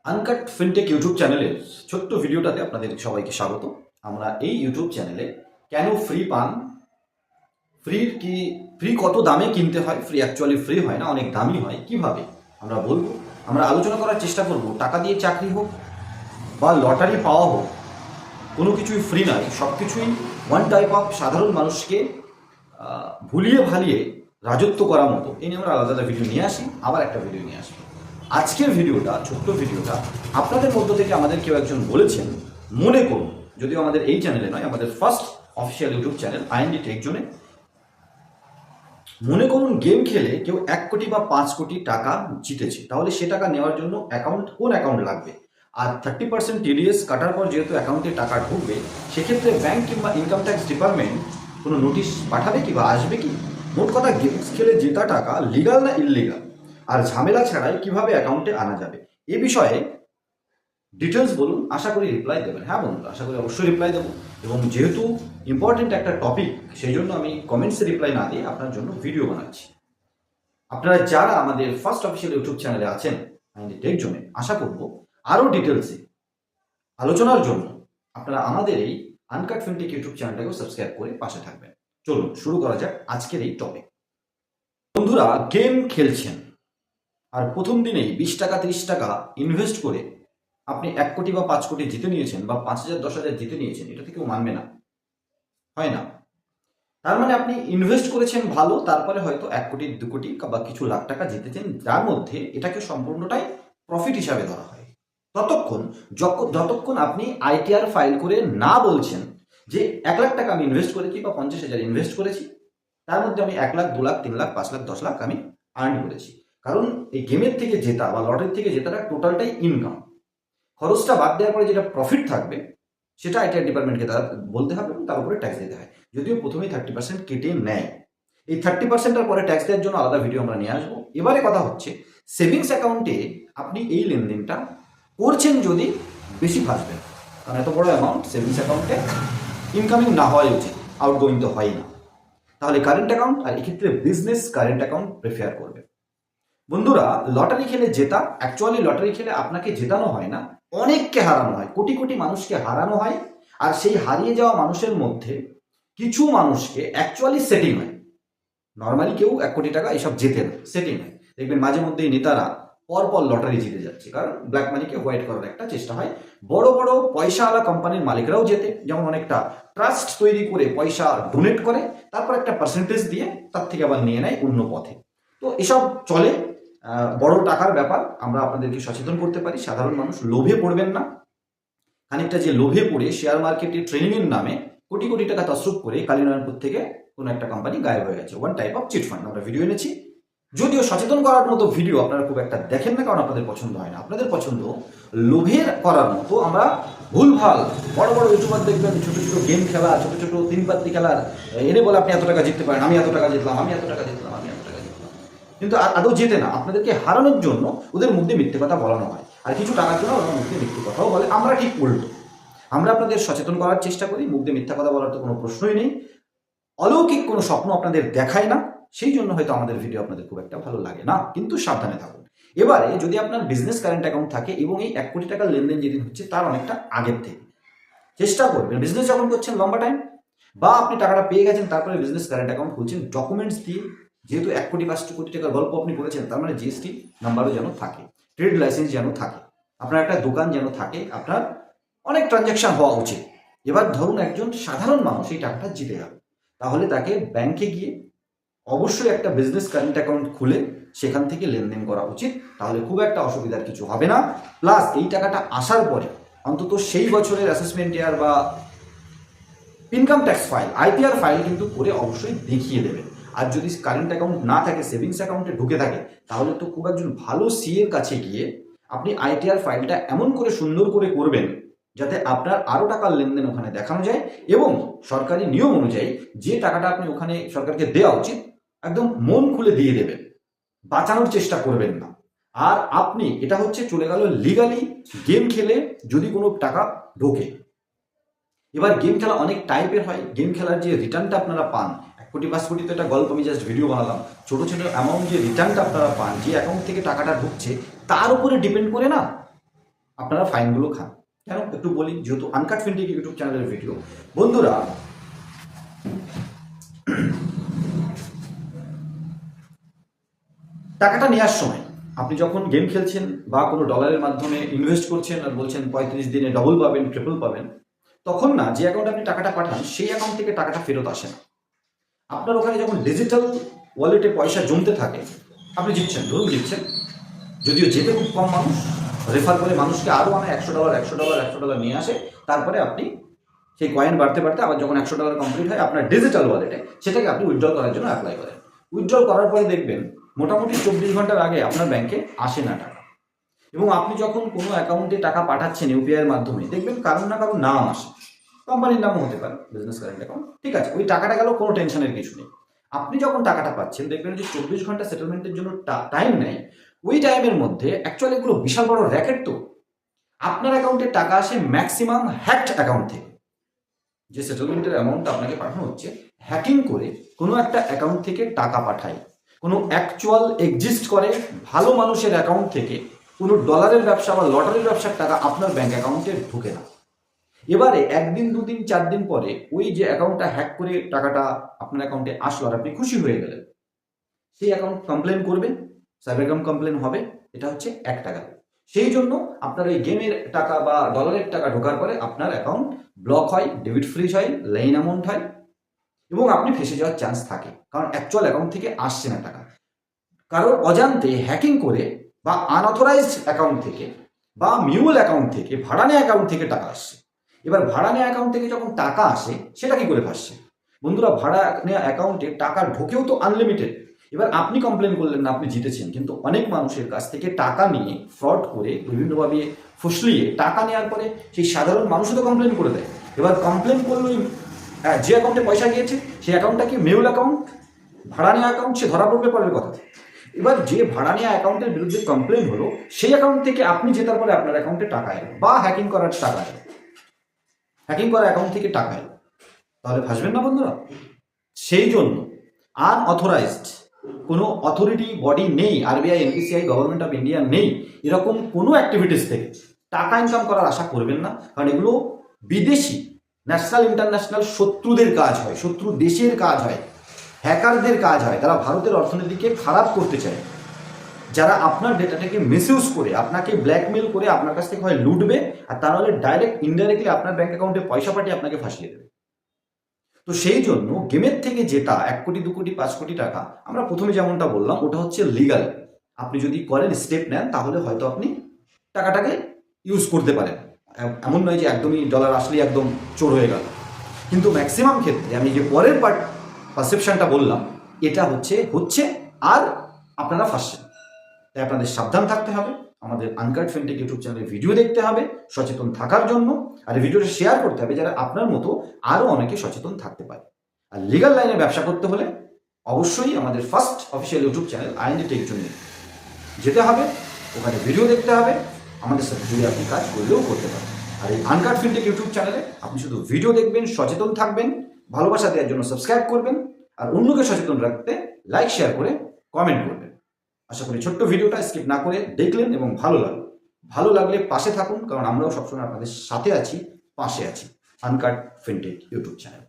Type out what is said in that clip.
Uncut fintech YouTube চ্যানেলের ছোট্ট ভিডিওটাতে আপনাদের সবাইকে স্বাগত। আমরা এই ইউটিউব চ্যানেলে কেন ফ্রি পান, ফ্রি কত দামে কিনতে হয়, ফ্রি অ্যাকচুয়ালি ফ্রি হয় না, অনেক দামি হয়, কিভাবে আমরা বলবো। আমরা আলোচনা করার চেষ্টা করব টাকা দিয়ে চাকরি হোক বা লটারি পাওয়া হোক, কোনো কিছুই ফ্রি নয়, সব কিছুই ওয়ান টাইপ অফ সাধারণ মানুষকে ভুলিয়ে ভালিয়ে রাজত্ব করার মতো। এই নিয়ে আমরা আলাদা আলাদা ভিডিও নিয়ে আসি, আবার একটা ভিডিও নিয়ে আসবো। আজকের ভিডিওটা, ছোট্ট ভিডিওটা, আপনাদের মধ্য থেকে আমাদের কেউ একজন বলেছেন, মনে করুন, যদিও আমাদের এই চ্যানেলে নয়, আমাদের first official YouTube channel IND tech জোনে, মনে করুন গেম খেলে কেউ 1 কোটি বা 5 কোটি টাকা জিতেছে, তাহলে সে টাকা নেওয়ার জন্য কোন অ্যাকাউন্ট লাগবে? আর 30% টিডিএস কাটার পর যেহেতু অ্যাকাউন্টে টাকা ঢুকবে, সেক্ষেত্রে ব্যাংক কিংবা ইনকাম ট্যাক্স ডিপার্টমেন্ট কোনো নোটিশ পাঠাবে কি বা আসবে কি? মোট কথা, গেমস খেলে জেতা টাকা লিগাল না ইললিগাল, আর ঝামেলা ছাড়াই কিভাবে অ্যাকাউন্টে আনা যাবে, এ বিষয়ে ডিটেলস বলুন। আশা করি রিপ্লাই দেবেন। হ্যাঁ বন্ধুরা, আশা করি অবশ্যই রিপ্লাই দেবো। এবং যেহেতু ইম্পর্টেন্ট একটা টপিক, সেই জন্য আমি কমেন্টসে রিপ্লাই না দিয়ে আপনার জন্য ভিডিও বানাচ্ছি। আপনারা যারা আমাদের ফার্স্ট অফিসিয়াল ইউটিউব চ্যানেলে আছেন আইএনডি টেক জোনে, আশা করব আরও ডিটেলসে আলোচনার জন্য আপনারা আমাদের এই আনকাট ফিনটেক ইউটিউব চ্যানেলটাকেও সাবস্ক্রাইব করে পাশে থাকবেন। চলুন শুরু করা যাক আজকের এই টপিক। বন্ধুরা, গেম খেলছেন আর প্রথম দিনেই 20 টাকা 30 টাকা ইনভেস্ট করে আপনি 1 কোটি বা 5 কোটি জিতে নিয়েছেন, বা 5,000 10,000 জিতে নিয়েছেন, এটা থেকেও মানবে না, হয় না। তার মানে আপনি ইনভেস্ট করেছেন ভালো, তারপরে হয়তো 1 কোটি 2 কোটি বা কিছু লাখ টাকা জিতেছেন, যার মধ্যে এটাকে সম্পূর্ণটাই প্রফিট হিসাবে ধরা হয়। যতক্ষণ আপনি আইটিআর ফাইল করে না বলছেন যে 1 লাখ টাকা আমি ইনভেস্ট করেছি বা 50,000 ইনভেস্ট করেছি, তার মধ্যে আমি 1 লাখ 2 লাখ 3 লাখ 5 লাখ 10 লাখ আমি আর্ন করেছি। কারণ এই গেমের থেকে জেতা বা লটারির থেকে জেতাটা টোটালটাই ইনকাম। খরচটা বাদ দেওয়ার পরে যেটা প্রফিট থাকবে সেটা আইটিআর ডিপার্টমেন্টকে তারা বলতে হবে এবং তার উপরে ট্যাক্স দিতে হয়। যদিও প্রথমেই 30% কেটে নেয়, এই 30%-এর পরে ট্যাক্স দেওয়ার জন্য আলাদা ভিডিও আমরা নিয়ে আসবো। এবারে কথা হচ্ছে, সেভিংস অ্যাকাউন্টে আপনি এই লেনদেনটা করছেন যদি বেশি ফাঁসবেন, কারণ এত বড় অ্যামাউন্ট সেভিংস অ্যাকাউন্টে ইনকামিং না হওয়াই উচিত, আউটগোয়িং তো হয় না। তাহলে কারেন্ট অ্যাকাউন্ট, আর এক্ষেত্রে বিজনেস কারেন্ট অ্যাকাউন্ট প্রেফার করবে। বন্ধুরা, লটারি খেলে জেতা, অ্যাকচুয়ালি লটারি খেলে আপনাকে জেতানো হয় না, অনেককে হারানো হয়, কোটি কোটি মানুষকে হারানো হয়। আর সেই হারিয়ে যাওয়া মানুষের মধ্যে কিছু মানুষকে অ্যাকচুয়ালি সেটিং হয়। নর্মালি কেউ 1 কোটি টাকা এসব জেতে না, সেটিং হয়। দেখবেন মাঝে মধ্যেই নেতারা পরপর লটারি জিতে যাচ্ছে, কারণ ব্ল্যাক মানিকে হোয়াইট করার একটা চেষ্টা হয়। বড় বড় পয়সাওয়ালা কোম্পানির মালিকরাও জেতে, যেমন অনেকটা ট্রাস্ট তৈরি করে পয়সা ডোনেট করে, তারপর একটা পার্সেন্টেজ দিয়ে তার থেকে আবার নিয়ে নেয় অন্য পথে। তো এসব চলে, বড় টাকার ব্যাপার, আমরা আপনাদেরকে সচেতন করতে পারি। সাধারণ মানুষ লোভে পড়বেন না। খানিকটা যে লোভে পড়ে শেয়ার মার্কেটে ট্রেনিংয়ের নামে কোটি কোটি টাকা তসরুপ করে কালীনারায়ণপুর থেকে কোনো একটা কোম্পানি গায়েব হয়ে গেছে, one type of chit fund. আমরা ভিডিও এনেছি, যদিও সচেতন করার মতো ভিডিও আপনারা খুব একটা দেখেন না, কারণ আপনাদের পছন্দ হয় না। আপনাদের পছন্দ লোভের করার মতো আমরা ভুলভাল বড় বড় ইউটিউবার দেখবেন ছোট ছোট গেম খেলা, ছোট ছোট 3 পাত্তি খেলার এনে বলে আপনি এত টাকা জিততে পারেন, আমি এত টাকা জিতলাম, আমি এত টাকা জিতলাম, আমি এত টাকা জিতলাম, কিন্তু আদৌ জেতে না। আপনাদেরকে হারানোর জন্য ওদের মধ্যে মিথ্যে কথা বলানো হয়, আর কিছু টাকার জন্য ওদের মধ্যে মিথ্যে কথাও বলে। আমরা ঠিক উল্টো, আমরা আপনাদের সচেতন করার চেষ্টা করি। মুখ দিয়ে মিথ্যা কথা বলার তো কোনো প্রশ্নই নেই। অলৌকিক কোনো স্বপ্ন আপনাদের দেখায় না, সেই জন্য হয়তো আমাদের ভিডিও আপনাদের খুব একটা ভালো লাগে না, কিন্তু সাবধানে থাকুন। এবারে যদি আপনার বিজনেস কারেন্ট অ্যাকাউন্ট থাকে এবং এই 1 কোটি টাকার লেনদেন যেদিন হচ্ছে তার অনেকটা আগের থেকে চেষ্টা করবেন, বিজনেস যখন করছেন লম্বা টাইম, বা আপনি টাকাটা পেয়ে গেছেন তারপরে বিজনেস কারেন্ট অ্যাকাউন্ট খুলছেন, ডকুমেন্টস দিয়ে, যেহেতু 1 কোটি 5 কোটি টাকার গল্প আপনি করেছেন, তার মানে জিএসটি নাম্বারও যেন থাকে, ট্রেড লাইসেন্স যেন থাকে, আপনার একটা দোকান যেন থাকে, আপনার অনেক ট্রানজ্যাকশন হওয়া উচিত। এবার ধরুন একজন সাধারণ মানুষ এই টাকাটা জিতে গেল, তাহলে তাকে ব্যাংকে গিয়ে অবশ্যই একটা বিজনেস কারেন্ট অ্যাকাউন্ট খুলে সেখান থেকে লেনদেন করা উচিত, তাহলে খুব একটা অসুবিধার কিছু হবে না। প্লাস এই টাকাটা আসার পরে অন্তত সেই বছরের অ্যাসেসমেন্ট ইয়ার বা income tax file, ITR file কিন্তু করে অবশ্যই দেখিয়ে দেবেন। আর যদি কারেন্ট অ্যাকাউন্ট না থাকে, সেভিংস অ্যাকাউন্টে ঢুকে থাকে, তাহলে তো খুব একজন ভালো সিএর কাছে গিয়ে আপনি আইটিআর ফাইলটা এমন করে সুন্দর করে করবেন যাতে আপনার আরও টাকার লেনদেন ওখানে দেখানো যায়, এবং সরকারি নিয়ম অনুযায়ী যে টাকাটা আপনি ওখানে সরকারকে দেওয়া উচিত একদম মন খুলে দিয়ে দেবেন, বাঁচানোর চেষ্টা করবেন না। আর আপনি, এটা হচ্ছে চলে গেল লিগালি গেম খেলে যদি কোনো টাকা ঢোকে। এবার গেম খেলা অনেক টাইপের হয়, গেম খেলার যে রিটার্নটা আপনারা পান, 1 কোটি 5 কোটি তো একটা গল্প, আমি জাস্ট ভিডিও বানালাম। ছোটো ছোটো অ্যামাউন্ট যে রিটার্নটা আপনারা পান, যে অ্যাকাউন্ট থেকে টাকাটা ঢুকছে তার উপরে ডিপেন্ড করে না, আপনারা ফাইনগুলো খান। কেন একটু বলি, যেহেতু আনকাট ফিনটেক ইউটিউব চ্যানেলের ভিডিও। বন্ধুরা, টাকাটা নেওয়ার সময় আপনি যখন গেম খেলছেন বা কোনো ডলারের মাধ্যমে ইনভেস্ট করছেন আর বলছেন 35 দিনে ডবল পাবেন, ট্রিপল পাবেন, তখন না যে অ্যাকাউন্টে আপনি টাকাটা পাঠান সেই অ্যাকাউন্ট থেকে টাকাটা ফেরত আসে না। আপনার ওখানে যখন ডিজিটাল ওয়ালেটে পয়সা জমতে থাকে, আপনি জিতছেন, ধরুন জিতছেন, যদিও যেতে খুব কম মানুষ, রেফার করে মানুষকে আরও মানে $100 নিয়ে আসে, তারপরে আপনি সেই কয়েন বাড়তে বাড়তে আবার যখন $100 কমপ্লিট হয় আপনার ডিজিটাল ওয়ালেটে, সেটাকে আপনি উইথড্র করার জন্য অ্যাপ্লাই করেন। উইথড্র করার পরে দেখবেন মোটামুটি 24 ঘন্টার আগে আপনার ব্যাংকে আসে না টাকা। এবং আপনি যখন কোনো অ্যাকাউন্টে টাকা পাঠাচ্ছেন ইউপিআইয়ের মাধ্যমে, দেখবেন কারোর না কারোর নাম আসে, কোম্পানির নামও হতে পারে, বিজনেস কারেন্ট অ্যাকাউন্ট, ঠিক আছে, ওই টাকাটা গেল, কোনো টেনশনের কিছু নেই। আপনি যখন টাকাটা পাচ্ছেন দেখবেন যে 24 ঘন্টা সেটেলমেন্টের জন্য টাইম নেয়, ওই টাইমের মধ্যে অ্যাকচুয়ালি এগুলো বিশাল বড় র্যাকেট। তো আপনার অ্যাকাউন্টে টাকা আসে ম্যাক্সিমাম হ্যাকড অ্যাকাউন্ট থেকে। যে সেটেলমেন্টের অ্যামাউন্টটা আপনাকে পাঠানো হচ্ছে, হ্যাকিং করে কোনো একটা অ্যাকাউন্ট থেকে টাকা পাঠায়, কোনো অ্যাকচুয়াল এক্সিস্ট করে ভালো মানুষের অ্যাকাউন্ট থেকে কোনো ডলারের ব্যবসা বা লটারির ব্যবসার টাকা আপনার ব্যাংক অ্যাকাউন্টে ঢুকে না। এবারে 1 দিন 2 দিন 4 দিন পরে ওই যে অ্যাকাউন্টটা হ্যাক করে টাকাটা আপনার অ্যাকাউন্টে আসলো আর আপনি খুশি হয়ে গেলেন, সেই অ্যাকাউন্ট কমপ্লেন করবেন, সাইবার ক্রাইম কমপ্লেন হবে, এটা হচ্ছে এক টাকা। সেই জন্য আপনার ওই গেমের টাকা বা ডলারের টাকা ঢোকার পরে আপনার অ্যাকাউন্ট ব্লক হয়, ডেবিট ফ্রিজ হয়, লাইন অ্যামাউন্ট হয় এবং আপনি ফেসে যাওয়ার চান্স থাকে, কারণ অ্যাকচুয়াল অ্যাকাউন্ট থেকে আসছে না টাকা। কারোর অজান্তে হ্যাকিং করে বা আনঅথরাইজড অ্যাকাউন্ট থেকে বা মিউল অ্যাকাউন্ট থেকে, ভাড়া নেওয়া অ্যাকাউন্ট থেকে টাকা আসছে। এবার ভাড়া নেওয়া অ্যাকাউন্ট থেকে যখন টাকা আসে, সেটা কি করে ভাসছে? বন্ধুরা, ভাড়া নেওয়া অ্যাকাউন্টে টাকা ঢোকেও তো আনলিমিটেড। এবার আপনি কমপ্লেন করলেন না আপনি জিতেছেন, কিন্তু অনেক মানুষের কাছ থেকে টাকা নিয়ে ফ্রড করে বিভিন্নভাবে ফুসলিয়ে টাকা নেওয়ার পরে সেই সাধারণ মানুষও তো কমপ্লেন করে দেয়। এবার কমপ্লেন করলেই যে অ্যাকাউন্টে পয়সা গিয়েছে সেই অ্যাকাউন্টটা কি মেউল অ্যাকাউন্ট, ভাড়া নেওয়া অ্যাকাউন্ট, সে ধরা পড়বে পরের কথা। এবার যে ভাড়া নেওয়া অ্যাকাউন্টের বিরুদ্ধে কমপ্লেন হলো, সেই অ্যাকাউন্ট থেকে আপনি জেতার পরে আপনার অ্যাকাউন্টে টাকা এলো, বা হ্যাকিং করার টাকা এলো, হ্যাকিং করা অ্যাকাউন্ট থেকে টাকা এলো, তাহলে ভাসবেন না বন্ধুরা? সেই জন্য আনঅথরাইজড কোনো অথরিটি বডি নেই, RBI, NPCI, government of India নেই, এরকম কোনো অ্যাক্টিভিটিস থেকে টাকা ইনকাম করার আশা করবেন না। কারণ এগুলো বিদেশি, ন্যাশনাল ইন্টারন্যাশনাল শত্রুদের কাজ হয়, শত্রু দেশের কাজ হয়, হ্যাকারদের কাজ হয়। তারা ভারতের অর্থনীতিকে খারাপ করতে চায়, যারা আপনার ডেটাটাকে মিসইউজ করে আপনাকে ব্ল্যাকমেল করে আপনার কাছ থেকে হয় লুটবে, আর তা নাহলে ডাইরেক্ট ইনডাইরেক্টলি আপনার ব্যাংক অ্যাকাউন্টে পয়সা পাঠিয়ে আপনাকে ফাঁসিয়ে দেবে। তো সেই জন্য গেমের থেকে যেটা 1 কোটি 2 কোটি 5 কোটি টাকা, আমরা প্রথমে যেমনটা বললাম, ওটা হচ্ছে লিগাল। আপনি যদি করেন, স্টেপ নেন, তাহলে হয়তো আপনি টাকাটাকে ইউজ করতে পারেন। এমন নয় যে একদমই ডলার আসলেই একদম চোর হয়ে গেল। কিন্তু ম্যাক্সিমাম ক্ষেত্রে আমি যে পরের পারসেপশনটা বললাম, এটা হচ্ছে আর আপনারা ফাঁসছেন। তাই আপনাদের সাবধান থাকতে হবে, আমাদের আনকাট ফিনটেক ইউটিউব চ্যানেলের ভিডিও দেখতে হবে সচেতন থাকার জন্য, আর এই ভিডিওটা শেয়ার করতে হবে যারা আপনার মতো আরও অনেকে সচেতন থাকতে পারে। আর লিগাল লাইনে ব্যবসা করতে হলে অবশ্যই আমাদের first official YouTube channel IND tech জোনে যেতে হবে, ওখানে ভিডিও দেখতে হবে, আমাদের সাথে জুড়ে আপনি কাজ করলেও করতে পারেন। আর এই আনকাট ফিনটেক ইউটিউব চ্যানেলে আপনি শুধু ভিডিও দেখবেন, সচেতন থাকবেন, ভালোবাসা দেওয়ার জন্য সাবস্ক্রাইব করবেন, আর অন্যকে সচেতন রাখতে লাইক শেয়ার করে কমেন্ট করবেন। আশা করি ছোট্ট ভিডিওটা স্কিপ না করে দেখলেন এবং ভালো লাগলে পাশে থাকুন, কারণ আমরাও সবসময় আপনাদের সাথে আছি, পাশে আছি। Uncut fintech YouTube channel.